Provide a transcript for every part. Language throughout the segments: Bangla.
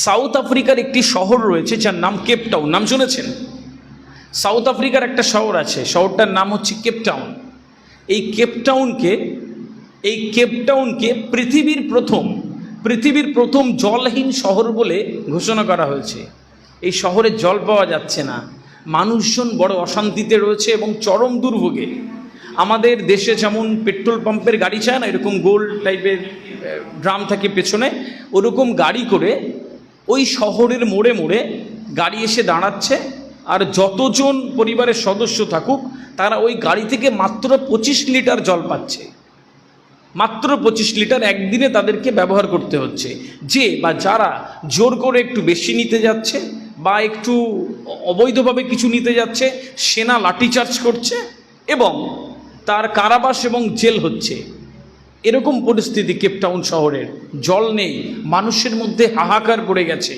সাউথ আফ্রিকার একটি শহর রয়েছে যার নাম কেপটাউন। নাম শুনেছেন? সাউথ আফ্রিকার একটা শহর আছে, শহরটার নাম হচ্ছে কেপটাউন। এই কেপটাউনকে পৃথিবীর প্রথম জলহীন শহর বলে ঘোষণা করা হয়েছে। এই শহরে জল পাওয়া যাচ্ছে না, মানুষজন বড় অশান্তিতে রয়েছে এবং চরম দুর্ভোগে। আমাদের দেশে যেমন পেট্রোল পাম্পের গাড়ি চায় না, এরকম গোল টাইপের ড্রাম থাকে পেছনে, ওরকম গাড়ি করে ওই শহরের মোড়ে মোড়ে গাড়ি এসে দাঁড়াচ্ছে, আর যতজন পরিবারের সদস্য থাকুক তারা ওই গাড়ি থেকে মাত্র 25 লিটার জল পাচ্ছে। মাত্র 25 লিটার একদিনে তাদেরকে ব্যবহার করতে হচ্ছে। যে বা যারা জোর করে একটু বেশি নিতে যাচ্ছে বা একটু অবৈধভাবে কিছু নিতে যাচ্ছে, সেনা লাঠিচার্জ করছে এবং তার কারাবাস এবং জেল হচ্ছে। এরকম পরিস্থিতি কেপটাউন শহরের। জল নেই, মানুষের মধ্যে হাহাকার পড়ে গেছে।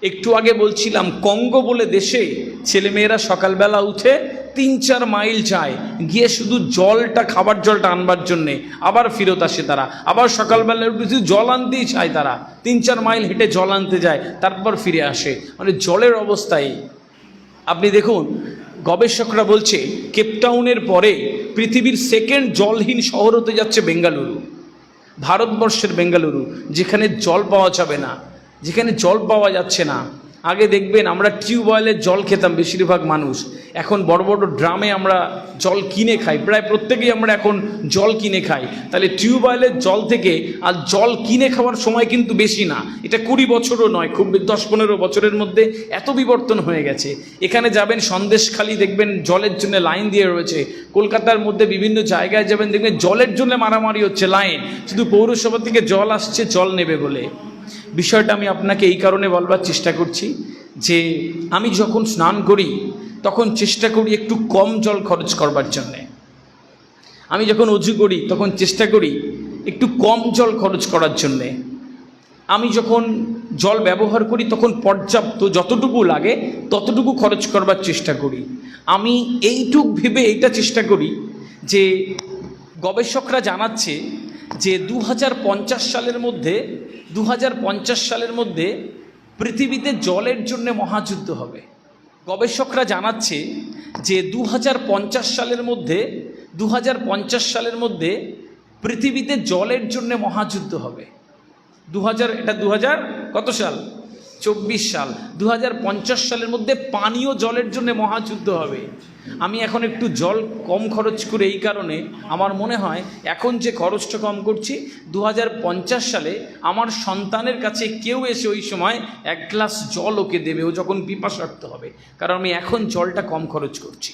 একটু আগে বলছিলাম, কঙ্গো বলে দেশে ছেলেমেয়েরা সকালবেলা উঠে 3-4 মাইল যায়, গিয়ে শুধু জলটা, খাবার জলটা আনবার জন্যে, আবার ফেরত আসে তারা। আবার সকালবেলা উঠে জল আনতেই চায় তারা, 3-4 মাইল হেঁটে জল আনতে যায়, তারপর ফিরে আসে। মানে জলের অবস্থায় আপনি দেখুন, গবেষকরা বলছে কেপটাউনের পরে পৃথিবীর সেকেন্ড জলহীন শহর হতে যাচ্ছে বেঙ্গালুরু, ভারতবর্ষের বেঙ্গালুরু, যেখানে জল পাওয়া যাবে না, যেখানে জল পাওয়া যাচ্ছে না। আগে দেখবেন আমরা টিউবওয়েলের জল খেতাম বেশিরভাগ মানুষ, এখন বড় বড় ড্রামে আমরা জল কিনে খাই। প্রায় প্রত্যেকেই আমরা এখন জল কিনে খাই। তাহলে টিউবওয়েলের জল থেকে আর জল কিনে খাওয়ার সময় কিন্তু বেশি না, এটা 20 বছরও নয়, খুব 10-15 বছরের মধ্যে এত বিবর্তন হয়ে গেছে। এখানে যাবেন সন্দেশখালি, দেখবেন জলের জন্য লাইন দিয়ে রয়েছে। কলকাতার মধ্যে বিভিন্ন জায়গায় যাবেন, দেখবেন জলের জন্য মারামারি হচ্ছে, লাইন, শুধু পৌরসভা থেকে জল আসছে জল নেবে বলে। বিষয়টা আমি আপনাকে এই কারণে বলবার চেষ্টা করছি যে আমি যখন স্নান করি তখন চেষ্টা করি একটু কম জল খরচ করবার জন্যে। আমি যখন অজু করি তখন চেষ্টা করি একটু কম জল খরচ করার জন্যে। আমি যখন জল ব্যবহার করি তখন পর্যাপ্ত যতটুকু লাগে ততটুকু খরচ করবার চেষ্টা করি। আমি এইটুক ভেবে এইটা চেষ্টা করি যে গবেষকরা জানাচ্ছে যে 2050 সালের মধ্যে পৃথিবীতে জলের জন্য মহাযুদ্ধ হবে। গবেষকরা জানাচ্ছে যে 2050 সালের মধ্যে পৃথিবীতে জলের জন্য মহাযুদ্ধ হবে। 2000 কত সাল? 24 সাল। 2050 সালের মধ্যে পানীয় জলের জন্য মহাযুদ্ধ হবে। আমি এখন একটু জল কম খরচ করে এই কারণে আমার মনে হয় এখন যে খরচটা কম করছি, 2050 সালে আমার সন্তানের কাছে কেউ এসে ওই সময় 1 গ্লাস জল ওকে দেবে, ও যখন পিপাসার্ত হবে, কারণ আমি এখন জলটা কম খরচ করছি।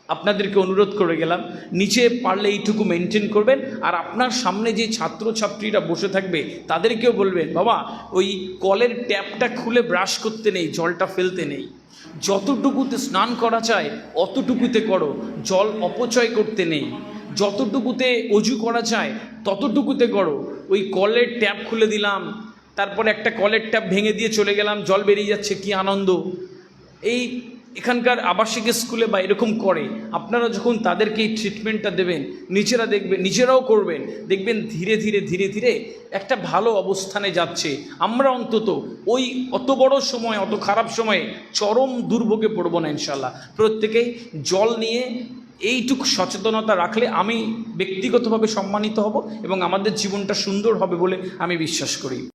আপনাদেরকে অনুরোধ করে গেলাম, নিচে পারলে এইটুকু মেনটেন করবেন। আর আপনার সামনে যে ছাত্রছাত্রীরা বসে থাকবে তাদেরকেও বলবেন, বাবা ওই কলের ট্যাপটা খুলে ব্রাশ করতে নেই, জলটা ফেলতে নেই, যতটুকুতে স্নান করা চায় অতটুকুতে করো, জল অপচয় করতে নেই, যতটুকুতে অজু করা চায় ততটুকুতে করো। ওই কলের ট্যাপ খুলে দিলাম, তারপরে একটা কলের ট্যাপ ভেঙে দিয়ে চলে গেলাম, জল বেরিয়ে যাচ্ছে, কি আনন্দ। এই এখানকার আবাসিক স্কুলে বা এরকম করে, আপনারা যখন তাদেরকে এই ট্রিটমেন্টটা দেবেন, নিজেরাও করবেন, দেখবেন ধীরে ধীরে একটা ভালো অবস্থানে যাচ্ছে। আমরা অন্তত ওই অত বড় সময়, অত খারাপ সময়ে চরম দুর্ভোগে পড়ব না ইনশাল্লাহ। প্রত্যেকেই জল নিয়ে এইটুকু সচেতনতা রাখলে আমি ব্যক্তিগতভাবে সম্মানিত হব এবং আমাদের জীবনটা সুন্দর হবে বলে আমি বিশ্বাস করি।